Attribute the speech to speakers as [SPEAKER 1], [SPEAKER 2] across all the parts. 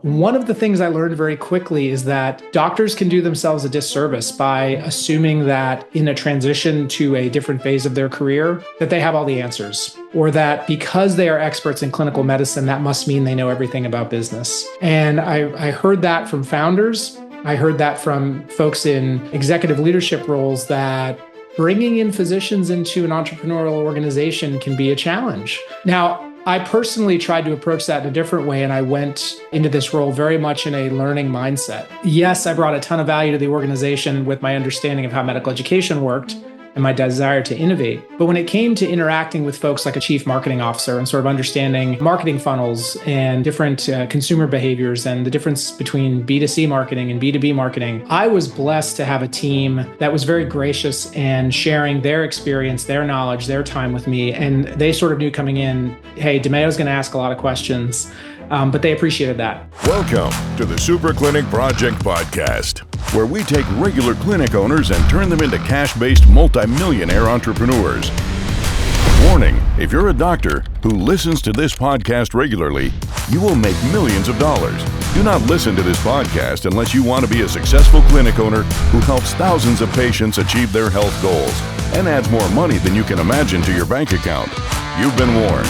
[SPEAKER 1] One of the things I learned very quickly is that doctors can do themselves a disservice by assuming that in a transition to a different phase of their career, that they have all the answers, or that because they are experts in clinical medicine, that must mean they know everything about business. And I heard that from founders. I heard that from folks in executive leadership roles that bringing in physicians into an entrepreneurial organization can be a challenge. Now, I personally tried to approach that in a different way, and I went into this role very much in a learning mindset. Yes, I brought a ton of value to the organization with my understanding of how medical education worked and my desire to innovate. But when it came to interacting with folks like a chief marketing officer and sort of understanding marketing funnels and different consumer behaviors and the difference between B2C marketing and B2B marketing, I was blessed to have a team that was very gracious and sharing their experience, their knowledge, their time with me. And they sort of knew coming in, hey, DeMeo is going to ask a lot of questions. But they appreciated that.
[SPEAKER 2] Welcome to the Super Clinic Project Podcast, where we take regular clinic owners and turn them into cash-based multimillionaire entrepreneurs. Warning, if you're a doctor who listens to this podcast regularly, you will make millions of dollars. Do not listen to this podcast unless you want to be a successful clinic owner who helps thousands of patients achieve their health goals and adds more money than you can imagine to your bank account. You've been warned.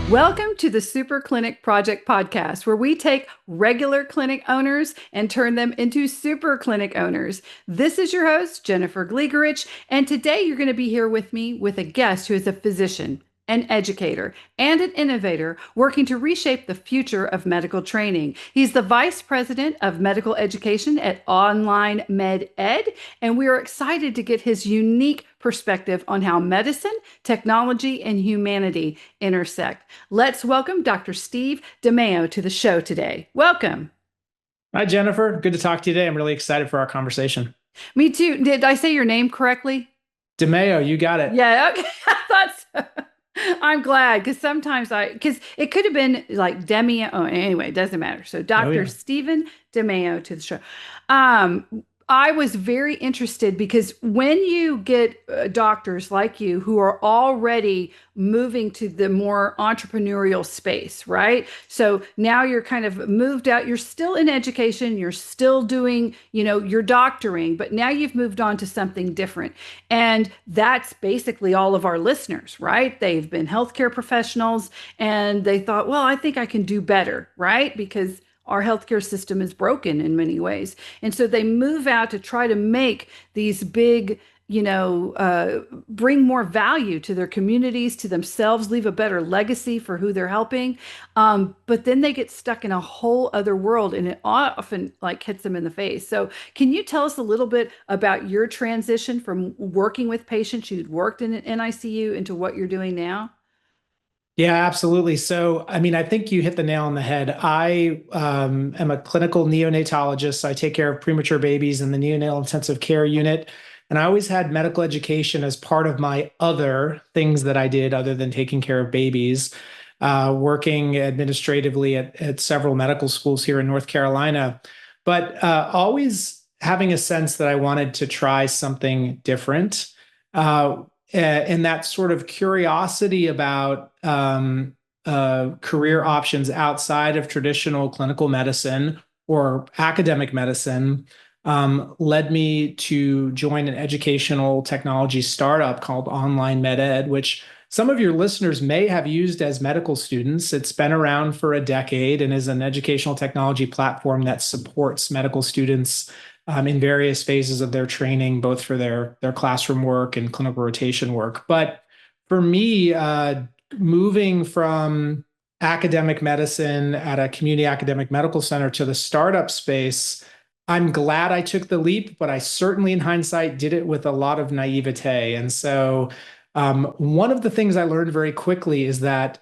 [SPEAKER 3] Welcome to the Super Clinic Project Podcast, where we take regular clinic owners and turn them into super clinic owners. This is your host, Jennifer Gligoric, and today you're going to be here with me with a guest who is a physician, an educator, and an innovator working to reshape the future of medical training. He's the Vice President of Medical Education at Online Med Ed, and we are excited to get his unique perspective on how medicine, technology, and humanity intersect. Let's welcome Dr. Steve DeMeo to the show today. Welcome.
[SPEAKER 1] Hi, Jennifer. Good to talk to you today. I'm really excited for our conversation.
[SPEAKER 3] Me too. Did I say your name correctly?
[SPEAKER 1] DeMeo, you got it.
[SPEAKER 3] Yeah, okay. I thought so. I'm glad because sometimes because it could have been like DeMeo. Oh, anyway, it doesn't matter. So Dr. Stephen DeMeo to the show. I was very interested because when you get doctors like you who are already moving to the more entrepreneurial space, right? So now you're kind of moved out, you're still in education, you're still doing, your doctoring, but now you've moved on to something different. And that's basically all of our listeners, right? They've been healthcare professionals and they thought, well, I think I can do better, right? Because our healthcare system is broken in many ways. And so they move out to try to make these big, bring more value to their communities, to themselves, leave a better legacy for who they're helping. But then they get stuck in a whole other world and it often hits them in the face. So can you tell us a little bit about your transition from working with patients, you'd worked in an NICU, into what you're doing now?
[SPEAKER 1] Yeah, absolutely. So, I think you hit the nail on the head. I am a clinical neonatologist. I take care of premature babies in the neonatal intensive care unit. And I always had medical education as part of my other things that I did other than taking care of babies, working administratively at several medical schools here in North Carolina, but always having a sense that I wanted to try something different. And that sort of curiosity about career options outside of traditional clinical medicine or academic medicine led me to join an educational technology startup called Online Med Ed, which some of your listeners may have used as medical students. It's been around for a decade and is an educational technology platform that supports medical students in various phases of their training, both for their classroom work and clinical rotation work. But for me, moving from academic medicine at a community academic medical center to the startup space, I'm glad I took the leap, but I certainly in hindsight did it with a lot of naivete. And so one of the things I learned very quickly is that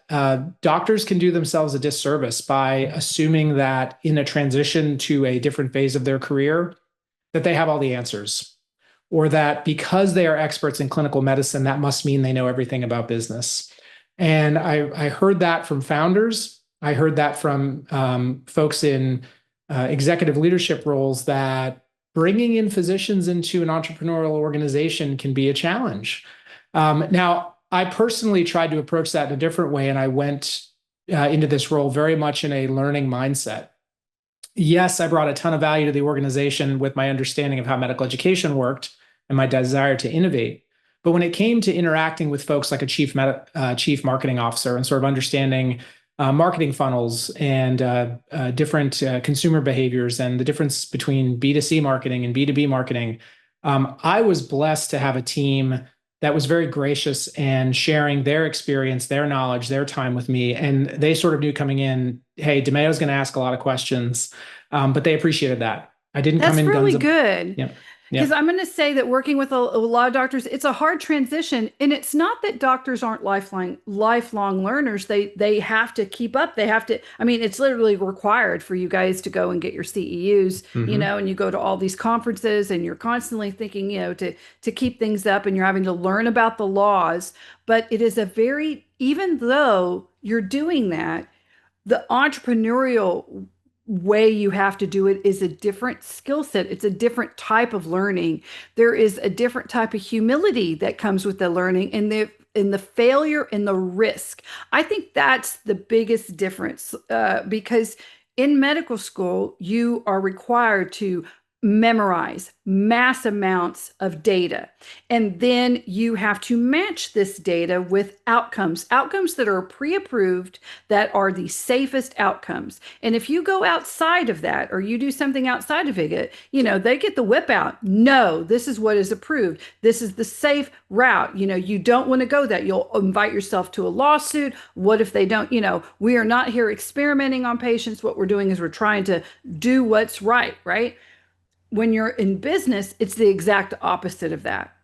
[SPEAKER 1] doctors can do themselves a disservice by assuming that in a transition to a different phase of their career, that they have all the answers, or that because they are experts in clinical medicine, that must mean they know everything about business. And I heard that from founders. I heard that from folks in executive leadership roles that bringing in physicians into an entrepreneurial organization can be a challenge. Now, I personally tried to approach that in a different way, and I went into this role very much in a learning mindset. Yes, I brought a ton of value to the organization with my understanding of how medical education worked and my desire to innovate. But when it came to interacting with folks like a chief marketing officer and sort of understanding marketing funnels and different consumer behaviors and the difference between B2C marketing and B2B marketing, I was blessed to have a team that was very gracious and sharing their experience, their knowledge, their time with me. And they sort of knew coming in, hey, DeMeo's going to ask a lot of questions, but they appreciated that. I didn't come
[SPEAKER 3] That's
[SPEAKER 1] in
[SPEAKER 3] really
[SPEAKER 1] guns.
[SPEAKER 3] good.
[SPEAKER 1] Yeah.
[SPEAKER 3] Because
[SPEAKER 1] Yeah.
[SPEAKER 3] I'm going to say that working with a lot of doctors, it's a hard transition, and it's not that doctors aren't lifelong learners. They have to keep up. They have to. I mean, it's literally required for you guys to go and get your CEUs,
[SPEAKER 1] Mm-hmm.
[SPEAKER 3] and you go to all these conferences, and you're constantly thinking, to keep things up, and you're having to learn about the laws. But it is a very, even though you're doing that, the entrepreneurial way you have to do it is a different skill set. It's a different type of learning. There is a different type of humility that comes with the learning and the failure and the risk. I think that's the biggest difference, because in medical school you are required to memorize mass amounts of data, and then you have to match this data with outcomes that are pre-approved, that are the safest outcomes. And if you go outside of that, or you do something outside of it, they get the whip out. No, this is what is approved. This is the safe route. You don't want to go that. You'll invite yourself to a lawsuit. What if they don't? We are not here experimenting on patients. What we're doing is we're trying to do what's right, right? When you're in business, it's the exact opposite of that.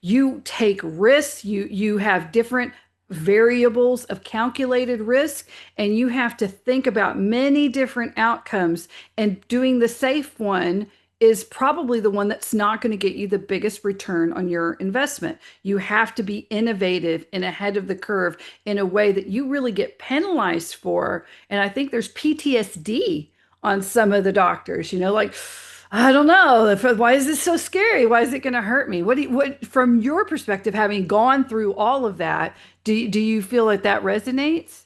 [SPEAKER 3] You take risks, you have different variables of calculated risk, and you have to think about many different outcomes, and doing the safe one is probably the one that's not going to get you the biggest return on your investment. You have to be innovative and ahead of the curve in a way that you really get penalized for. And I think there's PTSD on some of the doctors, like, I don't know. Why is this so scary? Why is it going to hurt me? What, from your perspective, having gone through all of that, do you feel like that resonates?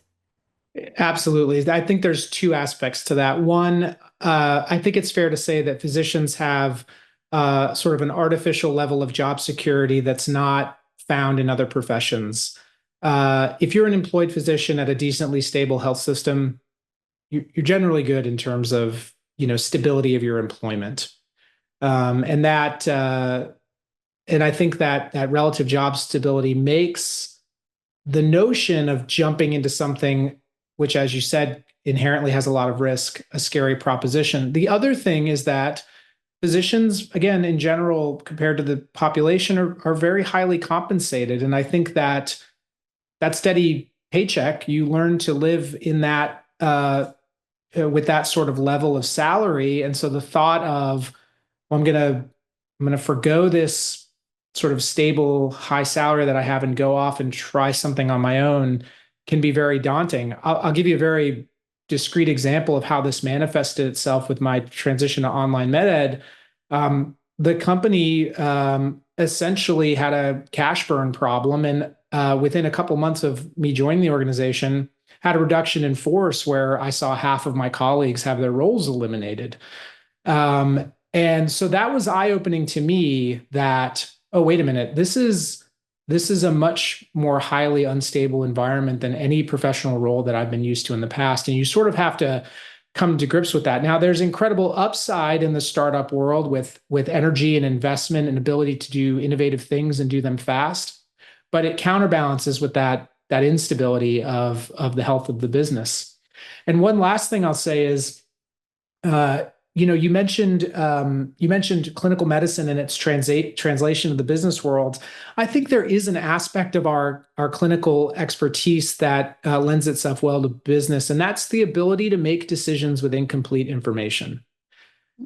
[SPEAKER 1] Absolutely. I think there's two aspects to that. One, I think it's fair to say that physicians have sort of an artificial level of job security that's not found in other professions. If you're an employed physician at a decently stable health system, you're generally good in terms of stability of your employment, and I think that relative job stability makes the notion of jumping into something which, as you said, inherently has a lot of risk, a scary proposition. The other thing is that physicians, again, in general, compared to the population, are very highly compensated. And I think that steady paycheck, you learn to live in that with that sort of level of salary. And so the thought of, well, I'm gonna forgo this sort of stable high salary that I have and go off and try something on my own can be very daunting. I'll give you a very discrete example of how this manifested itself with my transition to online med ed. The company essentially had a cash burn problem, and within a couple months of me joining the organization, had a reduction in force where I saw half of my colleagues have their roles eliminated. And so that was eye-opening to me that, oh, wait a minute, this is a much more highly unstable environment than any professional role that I've been used to in the past. And you sort of have to come to grips with that. Now, there's incredible upside in the startup world with energy and investment and ability to do innovative things and do them fast, but it counterbalances with that instability of the health of the business. And one last thing I'll say is, you mentioned clinical medicine and its translation to the business world. I think there is an aspect of our clinical expertise that lends itself well to business, and that's the ability to make decisions with incomplete information.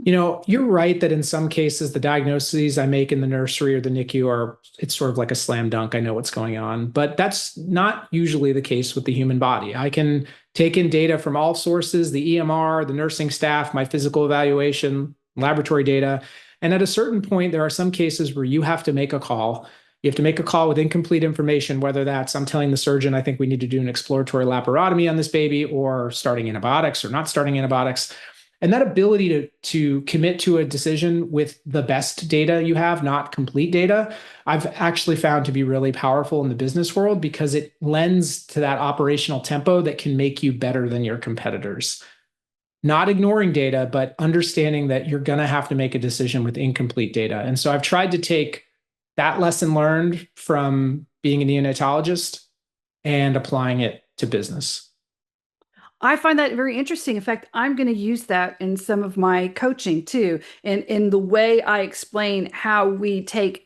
[SPEAKER 1] You're right that in some cases, the diagnoses I make in the nursery or the NICU it's sort of like a slam dunk. I know what's going on, but that's not usually the case with the human body. I can take in data from all sources, the EMR, the nursing staff, my physical evaluation, laboratory data. And at a certain point, there are some cases where you have to make a call. You have to make a call with incomplete information, whether that's I'm telling the surgeon I think we need to do an exploratory laparotomy on this baby, or starting antibiotics or not starting antibiotics. And that ability to commit to a decision with the best data you have, not complete data, I've actually found to be really powerful in the business world because it lends to that operational tempo that can make you better than your competitors. Not ignoring data, but understanding that you're going to have to make a decision with incomplete data. And so I've tried to take that lesson learned from being a neonatologist and applying it to business.
[SPEAKER 3] I find that very interesting. In fact, I'm going to use that in some of my coaching too, and in the way I explain how we take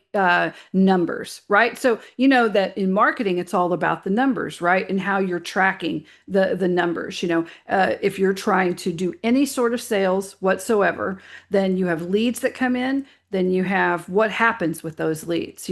[SPEAKER 3] numbers, right? So you know that in marketing, it's all about the numbers, right? And how you're tracking the numbers. If you're trying to do any sort of sales whatsoever, then you have leads that come in. Then you have what happens with those leads.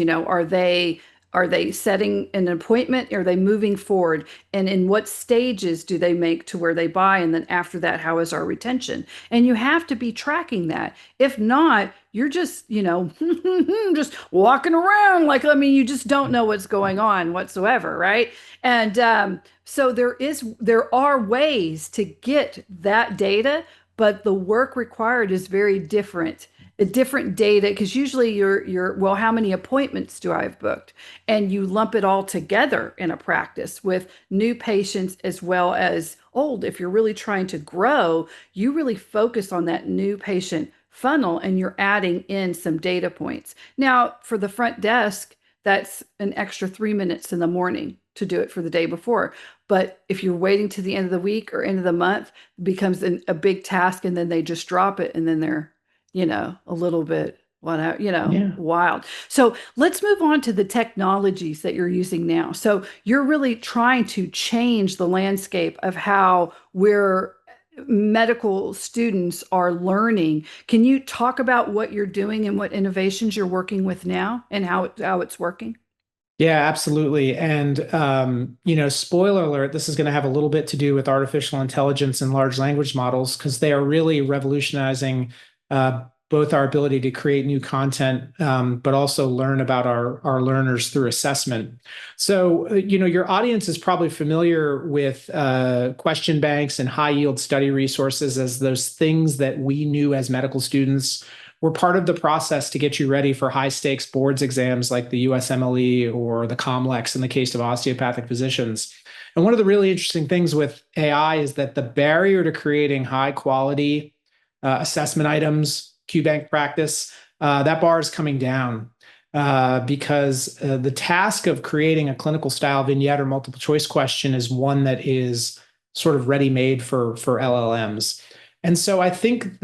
[SPEAKER 3] Are they setting an appointment? Are they moving forward? And in what stages do they make to where they buy? And then after that, how is our retention? And you have to be tracking that. If not, you're just, just walking around you just don't know what's going on whatsoever, right? And so there are ways to get that data, but the work required is very different. A different data, because usually well, how many appointments do I have booked? And you lump it all together in a practice with new patients as well as old. If you're really trying to grow, you really focus on that new patient funnel and you're adding in some data points. Now, for the front desk, that's an extra 3 minutes in the morning to do it for the day before. But if you're waiting to the end of the week or end of the month, it becomes a big task, and then they just drop it, and then they're a little bit wild. So let's move on to the technologies that you're using now. So you're really trying to change the landscape of how medical students are learning. Can you talk about what you're doing and what innovations you're working with now and how it's working?
[SPEAKER 1] Yeah, absolutely. And, spoiler alert, this is going to have a little bit to do with artificial intelligence and large language models because they are really revolutionizing both our ability to create new content, but also learn about our learners through assessment. So, your audience is probably familiar with question banks and high yield study resources as those things that we knew as medical students were part of the process to get you ready for high stakes boards exams like the USMLE or the COMLEX in the case of osteopathic physicians. And one of the really interesting things with AI is that the barrier to creating high quality assessment items, QBank practice, that bar is coming down because the task of creating a clinical style vignette or multiple choice question is one that is sort of ready made for LLMs. And so I think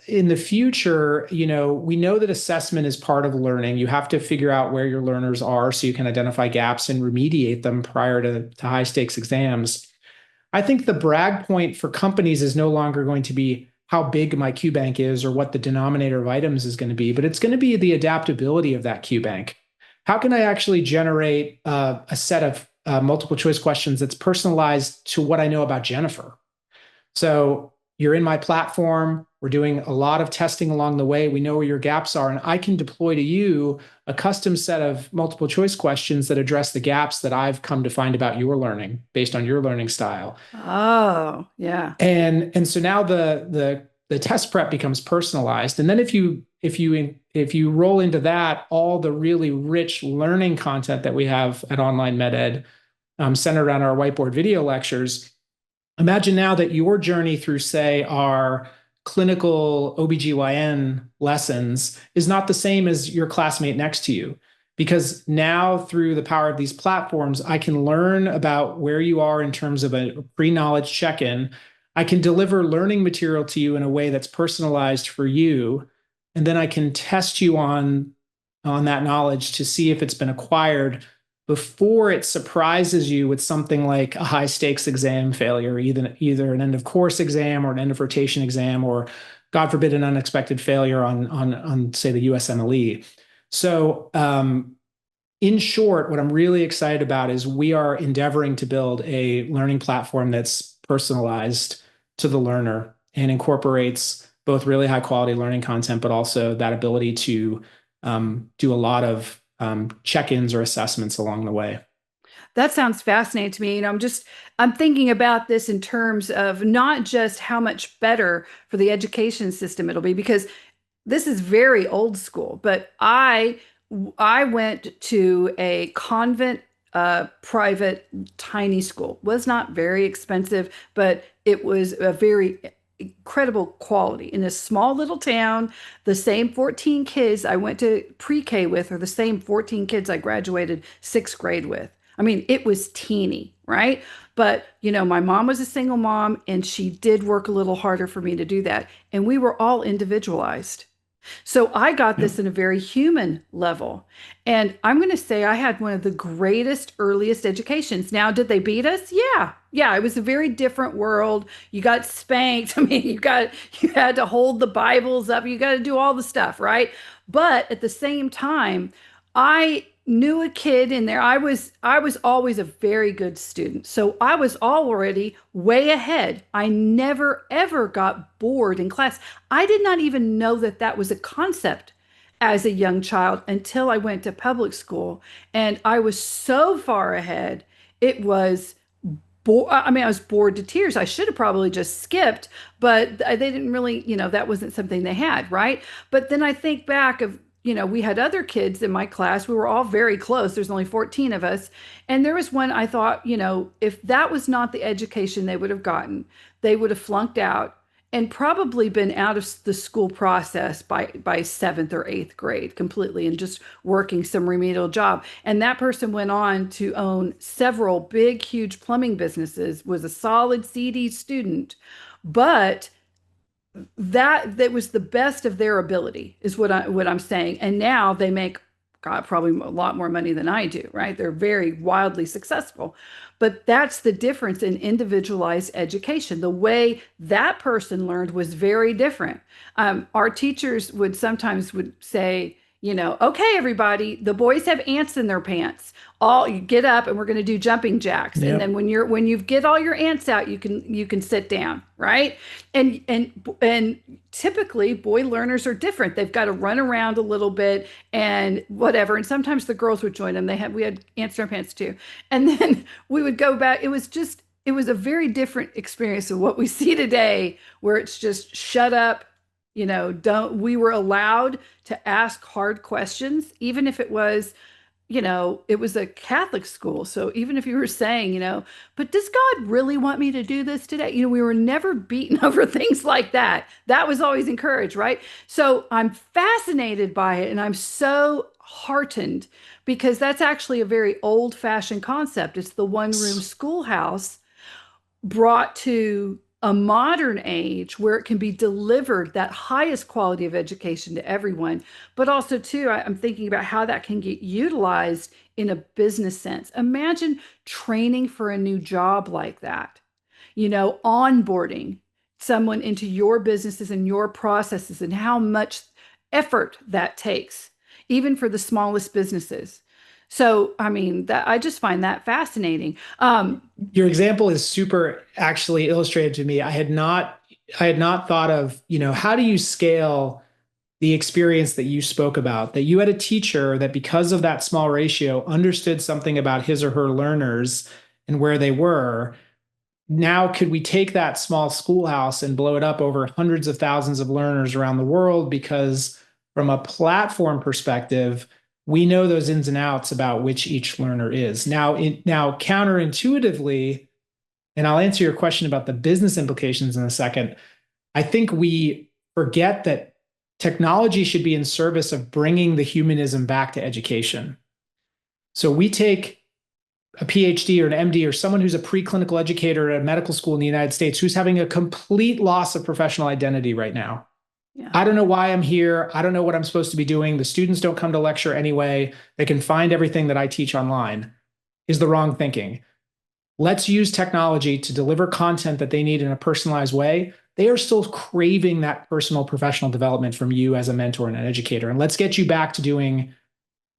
[SPEAKER 1] in the future, we know that assessment is part of learning. You have to figure out where your learners are so you can identify gaps and remediate them prior to high stakes exams. I think the brag point for companies is no longer going to be how big my QBank is or what the denominator of items is going to be, but it's going to be the adaptability of that QBank. How can I actually generate a set of multiple choice questions that's personalized to what I know about Jennifer? So you're in my platform. We're doing a lot of testing along the way. We know where your gaps are, and I can deploy to you a custom set of multiple choice questions that address the gaps that I've come to find about your learning based on your learning style.
[SPEAKER 3] Oh, yeah.
[SPEAKER 1] And so now the test prep becomes personalized. And then if you roll into that all the really rich learning content that we have at Online MedEd, centered around our whiteboard video lectures, imagine now that your journey through, say, our clinical OBGYN lessons is not the same as your classmate next to you. Because now through the power of these platforms, I can learn about where you are in terms of a pre-knowledge check-in. I can deliver learning material to you in a way that's personalized for you. And then I can test you on that knowledge to see if it's been acquired before it surprises you with something like a high stakes exam failure, either an end of course exam or an end of rotation exam, or God forbid, an unexpected failure on say the USMLE. So in short, what I'm really excited about is we are endeavoring to build a learning platform that's personalized to the learner and incorporates both really high quality learning content, but also that ability to do a lot of check-ins or assessments along the way.
[SPEAKER 3] That sounds fascinating to me. I'm thinking about this in terms of not just how much better for the education system it'll be, because this is very old school, but I went to a convent private tiny school. Was not very expensive, but it was a very incredible quality in a small little town. The same 14 kids I went to pre-K with are the same 14 kids I graduated sixth grade with. I mean, it was teeny, right? But, my mom was a single mom and she did work a little harder for me to do that. And we were all individualized. So I got
[SPEAKER 1] Yeah.
[SPEAKER 3] this in a very human level. And I'm going to say I had one of the greatest, earliest educations. Now, did they beat us? Yeah. Yeah, it was a very different world. You got spanked. I mean, you had to hold the Bibles up. You got to do all the stuff, right? But at the same time, I knew a kid in there. I was always a very good student. So I was already way ahead. I never ever got bored in class. I did not even know that that was a concept as a young child until I went to public school, and I was so far ahead. It was I mean, I was bored to tears. I should have probably just skipped, but they didn't really, that wasn't something they had, right? But then I think back of, we had other kids in my class. We were all very close. There's only 14 of us. And there was one I thought, if that was not the education they would have gotten, they would have flunked out and probably been out of the school process by seventh or eighth grade completely and just working some remedial job. And that person went on to own several big, huge plumbing businesses, was a solid CD student, but that was the best of their ability is what I'm saying. And now they make, God, probably a lot more money than I do, right? They're very wildly successful. But that's the difference in individualized education. The way that person learned was very different. Our teachers would sometimes would say, okay, everybody, the boys have ants in their pants. All you get up and we're going to do jumping jacks.
[SPEAKER 1] Yep.
[SPEAKER 3] And then when you get all your ants out, you can sit down, right? And typically boy learners are different. They've got to run around a little bit and whatever. And sometimes the girls would join them. We had ants in our pants too. And then we would go back. It was a very different experience of what we see today, where it's just shut up. We were allowed to ask hard questions, even if it was, it was a Catholic school. So even if you were saying, but does God really want me to do this today? We were never beaten over things like that. That was always encouraged, right? So I'm fascinated by it and I'm so heartened because that's actually a very old-fashioned concept. It's the one-room schoolhouse brought to a modern age where it can be delivered that highest quality of education to everyone, but also too, I'm thinking about how that can get utilized in a business sense. Imagine training for a new job like that, onboarding someone into your businesses and your processes and how much effort that takes, even for the smallest businesses. So, I mean, I just find that fascinating.
[SPEAKER 1] Your example is super actually illustrated to me. I had not thought of, how do you scale the experience that you spoke about, that you had a teacher that because of that small ratio understood something about his or her learners and where they were. Now, could we take that small schoolhouse and blow it up over hundreds of thousands of learners around the world? Because from a platform perspective, we know those ins and outs about which each learner is. Now counterintuitively, and I'll answer your question about the business implications in a second, I think we forget that technology should be in service of bringing the humanism back to education. So we take a PhD or an MD or someone who's a preclinical educator at a medical school in the United States who's having a complete loss of professional identity right now.
[SPEAKER 3] Yeah.
[SPEAKER 1] I don't know why I'm here. I don't know what I'm supposed to be doing. The students don't come to lecture anyway. They can find everything that I teach online, is the wrong thinking. Let's use technology to deliver content that they need in a personalized way. They are still craving that personal professional development from you as a mentor and an educator. And let's get you back to doing,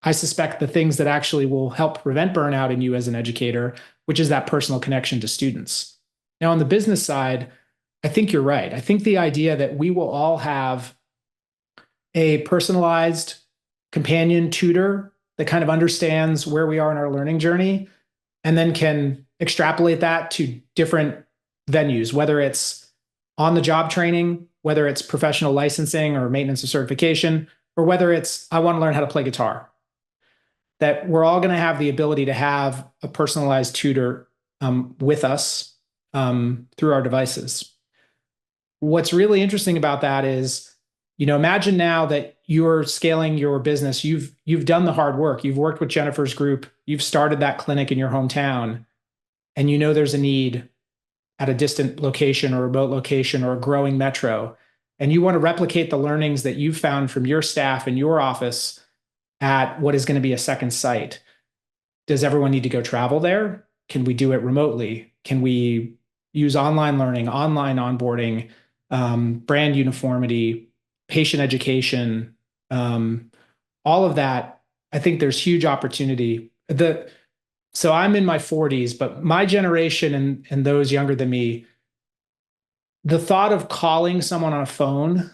[SPEAKER 1] I suspect, the things that actually will help prevent burnout in you as an educator, which is that personal connection to students. Now, on the business side, I think you're right. I think the idea that we will all have a personalized companion tutor that kind of understands where we are in our learning journey and then can extrapolate that to different venues, whether it's on the job training, whether it's professional licensing or maintenance or certification, or whether it's I want to learn how to play guitar. That we're all going to have the ability to have a personalized tutor with us through our devices. What's really interesting about that is, imagine now that you're scaling your business. You've done the hard work. You've worked with Jennifer's group. You've started that clinic in your hometown, and there's a need at a distant location or remote location or a growing metro, and you want to replicate the learnings that you've found from your staff in your office at what is going to be a second site. Does everyone need to go travel there? Can we do it remotely? Can we use online learning, online onboarding, brand uniformity, patient education, all of that? I think there's huge opportunity. So I'm in my 40s, but my generation and those younger than me, the thought of calling someone on a phone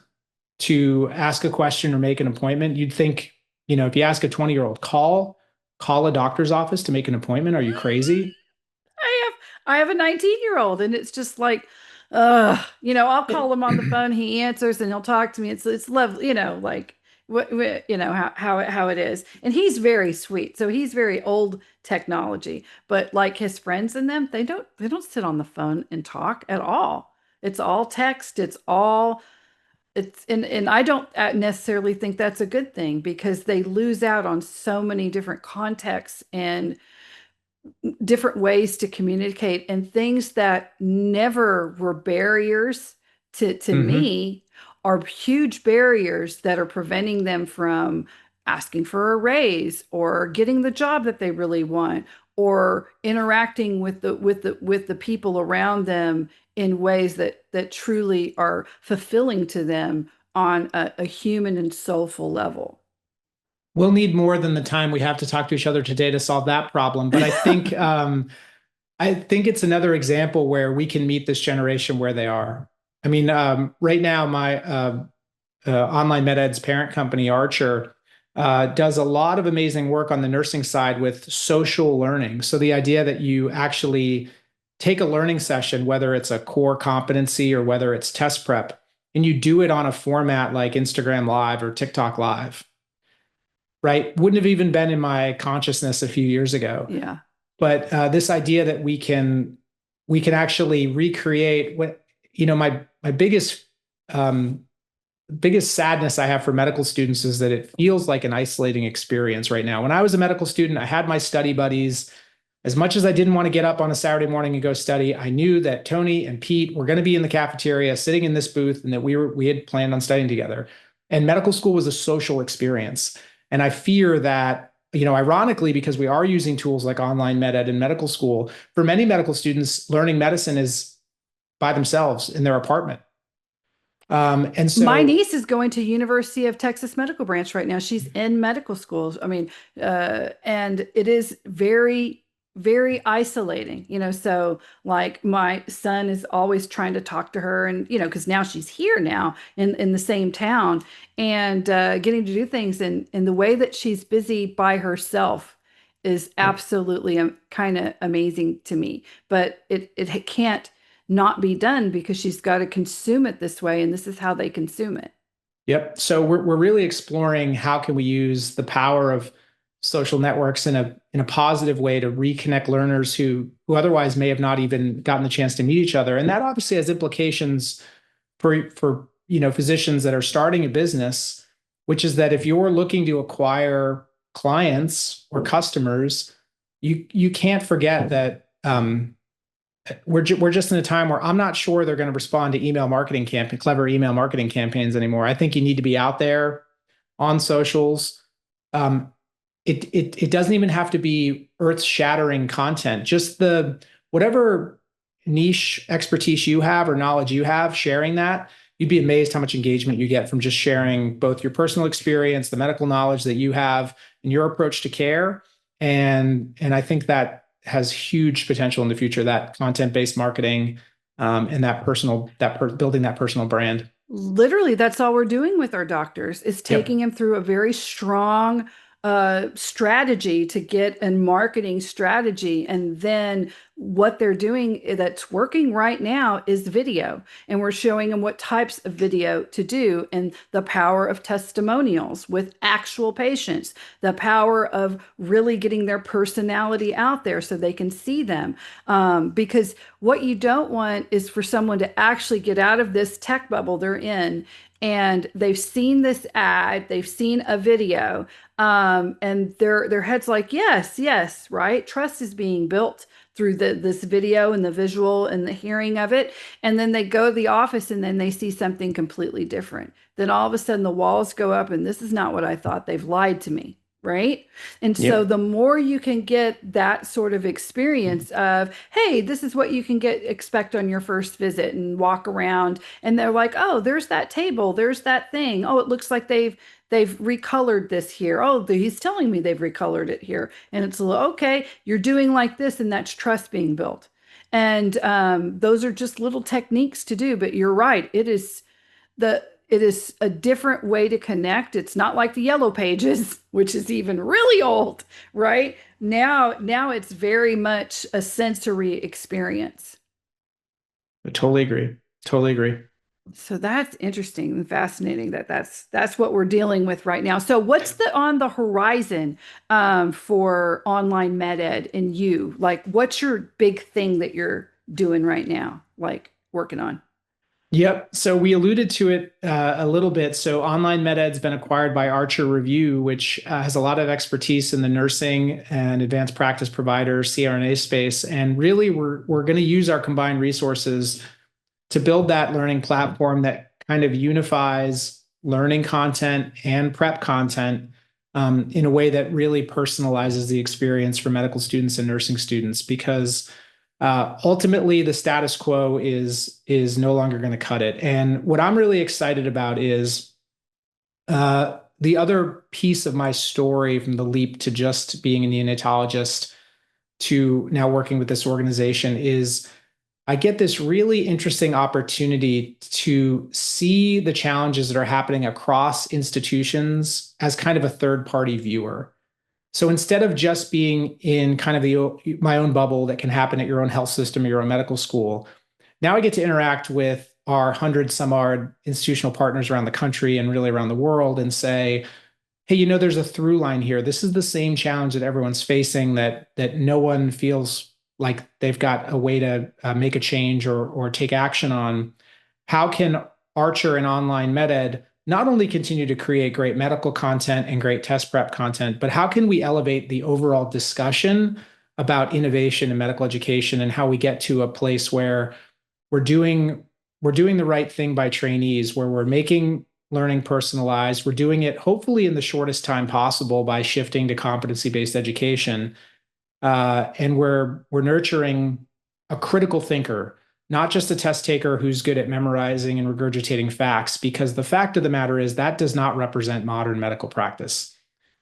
[SPEAKER 1] to ask a question or make an appointment, you'd think, if you ask a 20-year-old, call a doctor's office to make an appointment. Are you crazy?
[SPEAKER 3] I have a 19-year-old, and it's just like, I'll call him on the phone. He answers and he'll talk to me. It's lovely, like how it is. And he's very sweet. So he's very old technology, but like his friends and them, they don't sit on the phone and talk at all. It's all text. And I don't necessarily think that's a good thing, because they lose out on so many different contexts and different ways to communicate, and things that never were barriers to me are huge barriers that are preventing them from asking for a raise or getting the job that they really want, or interacting with the people around them in ways that truly are fulfilling to them on a human and soulful level.
[SPEAKER 1] We'll need more than the time we have to talk to each other today to solve that problem. But I think it's another example where we can meet this generation where they are. I mean, right now, my online MedEd's parent company, Archer, does a lot of amazing work on the nursing side with social learning. So the idea that you actually take a learning session, whether it's a core competency or whether it's test prep, and you do it on a format like Instagram Live or TikTok Live. Right? Wouldn't have even been in my consciousness a few years ago.
[SPEAKER 3] Yeah.
[SPEAKER 1] But this idea that we can actually recreate what, my biggest sadness I have for medical students is that it feels like an isolating experience right now. When I was a medical student, I had my study buddies. As much as I didn't want to get up on a Saturday morning and go study, I knew that Tony and Pete were going to be in the cafeteria sitting in this booth, and that we had planned on studying together. And medical school was a social experience. And I fear that, ironically, because we are using tools like online MedEd in medical school, for many medical students, learning medicine is by themselves in their apartment. And so
[SPEAKER 3] my niece is going to University of Texas Medical Branch right now. She's in medical school. I mean, and it is very, very isolating, so like my son is always trying to talk to her, and, because now she's here now in the same town, and getting to do things, and the way that she's busy by herself is absolutely kind of amazing to me. But it can't not be done, because she's got to consume it this way, and this is how they consume it.
[SPEAKER 1] Yep. So we're really exploring how can we use the power of social networks in a positive way to reconnect learners who otherwise may have not even gotten the chance to meet each other. And that obviously has implications for physicians that are starting a business, which is that if you're looking to acquire clients or customers, you can't forget that we're just in a time where I'm not sure they're going to respond to clever email marketing campaigns anymore. I think you need to be out there on socials. It doesn't even have to be earth-shattering content. Just whatever niche expertise you have or knowledge you have, sharing that, you'd be amazed how much engagement you get from just sharing both your personal experience, the medical knowledge that you have, and your approach to care. And I think that has huge potential in the future, that content-based marketing, and building that personal brand.
[SPEAKER 3] Literally, that's all we're doing with our doctors, is taking them through a very strong a strategy to get a marketing strategy. And then what they're doing that's working right now is video. And we're showing them what types of video to do and the power of testimonials with actual patients, the power of really getting their personality out there so they can see them. Because what you don't want is for someone to actually get out of this tech bubble they're in, and they've seen this ad, they've seen a video, and their head's like, yes, yes, right. Trust is being built through this video and the visual and the hearing of it. And then they go to the office and then they see something completely different. Then all of a sudden the walls go up and this is not what I thought. They've lied to me. Right. And so
[SPEAKER 1] Yep.
[SPEAKER 3] the more you can get that sort of experience of, hey, this is what you can expect on your first visit, and walk around and they're like, oh, there's that table, there's that thing. Oh, it looks like they've recolored this here. Oh, he's telling me they've recolored it here. And it's okay, you're doing like this, and that's trust being built. And those are just little techniques to do. But you're right, it is a different way to connect. It's not like the yellow pages, which is even really old, right? Now it's very much a sensory experience.
[SPEAKER 1] I totally agree. Totally agree.
[SPEAKER 3] So that's interesting and fascinating that's what we're dealing with right now. So what's on the horizon for online med ed and you? Like, what's your big thing that you're doing right now, like working on?
[SPEAKER 1] Yep. So we alluded to it a little bit. So Online MedEd's been acquired by Archer Review, which has a lot of expertise in the nursing and advanced practice provider CRNA space. And really, we're going to use our combined resources to build that learning platform that kind of unifies learning content and prep content in a way that really personalizes the experience for medical students and nursing students. Because ultimately, the status quo is no longer going to cut it. And what I'm really excited about is the other piece of my story, from the leap to just being a neonatologist to now working with this organization, is I get this really interesting opportunity to see the challenges that are happening across institutions as kind of a third-party viewer. So instead of just being in kind of my own bubble that can happen at your own health system or your own medical school, now I get to interact with our 100 some odd institutional partners around the country and really around the world and say, hey, there's a through line here. This is the same challenge that everyone's facing, that no one feels like they've got a way to make a change or take action on. How can Archer and Online MedEd not only continue to create great medical content and great test prep content, but how can we elevate the overall discussion about innovation in medical education and how we get to a place where we're doing the right thing by trainees, where we're making learning personalized, we're doing it hopefully in the shortest time possible by shifting to competency-based education, and we're nurturing a critical thinker, not just a test taker who's good at memorizing and regurgitating facts, because the fact of the matter is that does not represent modern medical practice.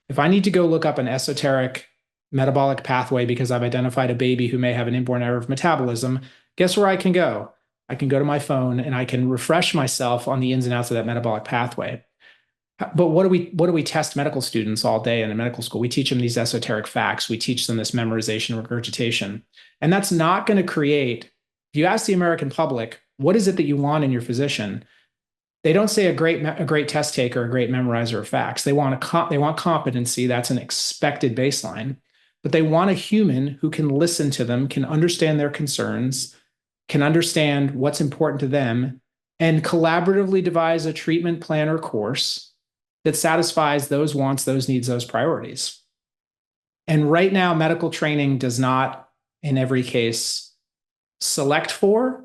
[SPEAKER 1] If I need to go look up an esoteric metabolic pathway because I've identified a baby who may have an inborn error of metabolism, guess where I can go? I can go to my phone and I can refresh myself on the ins and outs of that metabolic pathway. But what do we test medical students all day in a medical school? We teach them these esoteric facts. We teach them this memorization, regurgitation. And that's not going to create. If you ask the American public, what is it that you want in your physician? They don't say a great test taker, a great memorizer of facts. They want competency. That's an expected baseline. But they want a human who can listen to them, can understand their concerns, can understand what's important to them, and collaboratively devise a treatment plan or course that satisfies those wants, those needs, those priorities. And right now, medical training does not, in every case, select for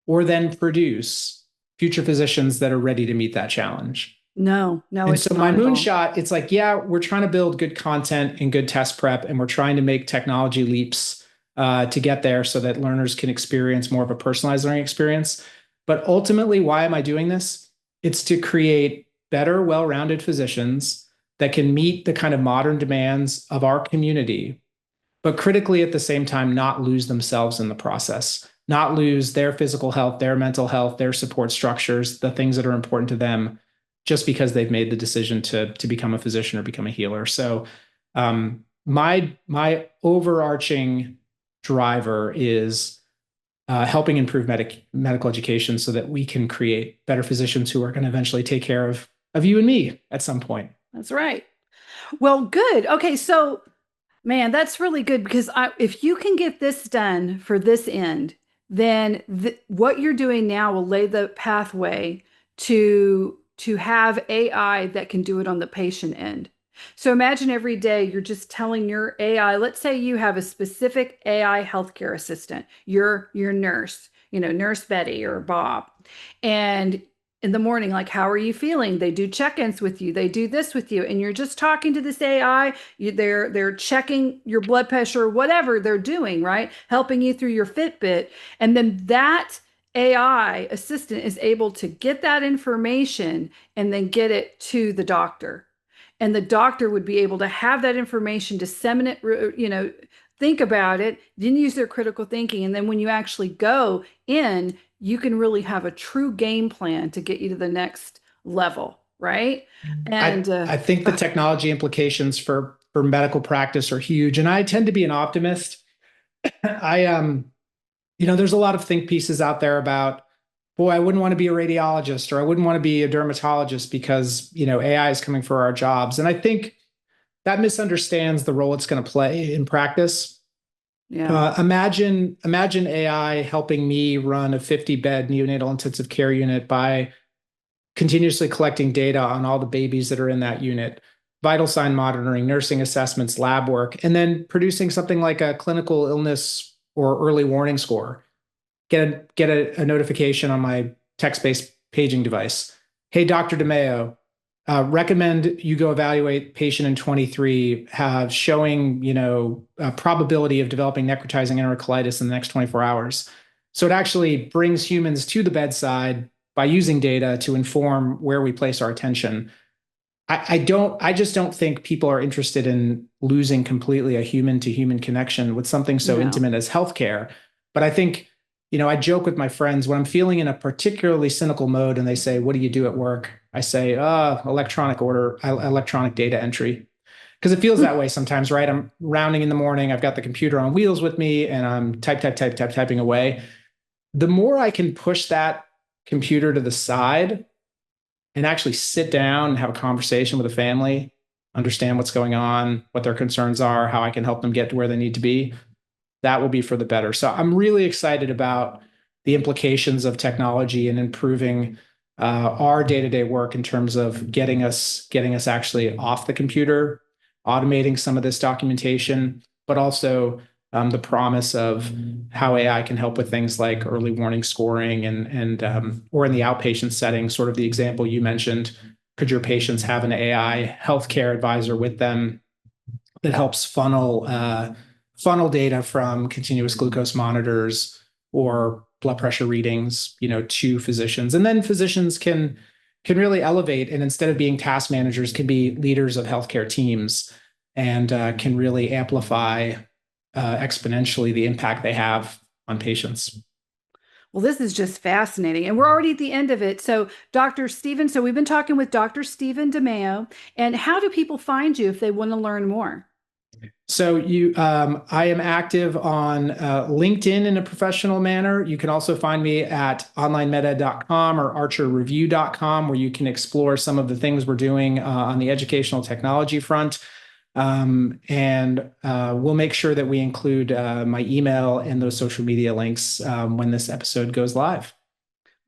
[SPEAKER 1] or then produce future physicians that are ready to meet that challenge.
[SPEAKER 3] No,
[SPEAKER 1] And
[SPEAKER 3] it's
[SPEAKER 1] so my
[SPEAKER 3] not at all.
[SPEAKER 1] moonshot, it's like, yeah, we're trying to build good content and good test prep, and we're trying to make technology leaps to get there so that learners can experience more of a personalized learning experience. But ultimately, why am I doing this? It's to create better, well-rounded physicians that can meet the kind of modern demands of our community, but critically at the same time, not lose themselves in the process, not lose their physical health, their mental health, their support structures, the things that are important to them, just because they've made the decision to become a physician or become a healer. So my overarching driver is helping improve medical education so that we can create better physicians who are going to eventually take care of you and me at some point.
[SPEAKER 3] That's right. Well, good. Okay, so man, that's really good because if you can get this done for this end, then what you're doing now will lay the pathway to have AI that can do it on the patient end. So imagine every day you're just telling your AI, let's say you have a specific AI healthcare assistant, your nurse, Nurse Betty or Bob, and in the morning, like, how are you feeling? They do check-ins with you. They do this with you. And you're just talking to this AI. They're checking your blood pressure, whatever they're doing, right? Helping you through your Fitbit. And then that AI assistant is able to get that information and then get it to the doctor. And the doctor would be able to have that information, disseminate, think about it, then use their critical thinking. And then when you actually go in, you can really have a true game plan to get you to the next level, right? And
[SPEAKER 1] I think the technology implications for medical practice are huge. And I tend to be an optimist. There's a lot of think pieces out there about, boy, I wouldn't want to be a radiologist or I wouldn't want to be a dermatologist because, AI is coming for our jobs. And I think that misunderstands the role it's going to play in practice.
[SPEAKER 3] yeah.
[SPEAKER 1] Imagine AI helping me run a 50-bed neonatal intensive care unit by continuously collecting data on all the babies that are in that unit, vital sign monitoring, nursing assessments, lab work, and then producing something like a clinical illness or early warning score. Get a notification on my text-based paging device. Hey, Dr. DeMeo, recommend you go evaluate patient in 23, showing, a probability of developing necrotizing enterocolitis in the next 24 hours. So it actually brings humans to the bedside by using data to inform where we place our attention. I just don't think people are interested in losing completely a human to human connection with something so intimate as healthcare. But I think, I joke with my friends when I'm feeling in a particularly cynical mode and they say, what do you do at work? I say, electronic data entry. Because it feels that way sometimes, right? I'm rounding in the morning, I've got the computer on wheels with me, and I'm typing away. The more I can push that computer to the side and actually sit down and have a conversation with a family, understand what's going on, what their concerns are, how I can help them get to where they need to be, that will be for the better. So I'm really excited about the implications of technology and improving our day-to-day work in terms of getting us actually off the computer, automating some of this documentation, but also the promise of how AI can help with things like early warning scoring and or in the outpatient setting, sort of the example you mentioned. Could your patients have an AI healthcare advisor with them that helps funnel data from continuous glucose monitors or blood pressure readings, to physicians, and then physicians can really elevate, and instead of being task managers, can be leaders of healthcare teams, and can really amplify exponentially the impact they have on patients.
[SPEAKER 3] Well, this is just fascinating. And we're already at the end of it. So, Dr. Stephen, so we've been talking with Dr. Stephen DeMeo. And how do people find you if they want to learn more?
[SPEAKER 1] So I am active on LinkedIn in a professional manner. You can also find me at onlinemeta.com or archerreview.com, where you can explore some of the things we're doing on the educational technology front. And we'll make sure that we include my email and those social media links when this episode goes live.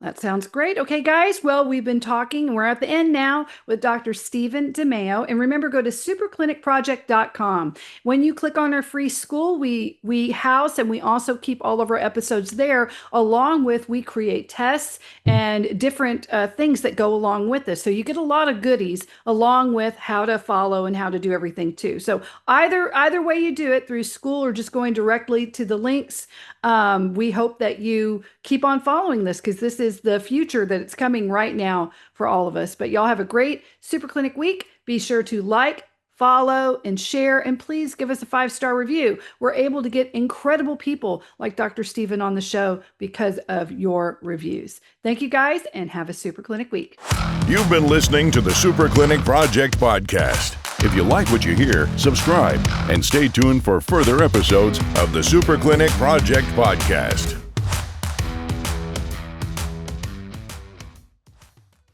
[SPEAKER 3] That sounds great. Okay, guys. Well, we've been talking. We're at the end now with Dr. Stephen DeMeo. And remember, go to superclinicproject.com. When you click on our free school, we house and we also keep all of our episodes there, along with we create tests and different things that go along with this. So you get a lot of goodies along with how to follow and how to do everything too. So either way you do it, through school or just going directly to the links, we hope that you keep on following this, because this is the future that it's coming right now for all of us. But y'all have a great Super Clinic week. Be sure to like, follow, and share, and please give us a 5-star review. We're able to get incredible people like Dr. Stephen on the show because of your reviews. Thank you guys, and have a super clinic week.
[SPEAKER 2] You've been listening to the Super Clinic Project podcast. If you like what you hear, subscribe and stay tuned for further episodes of the Super Clinic Project podcast.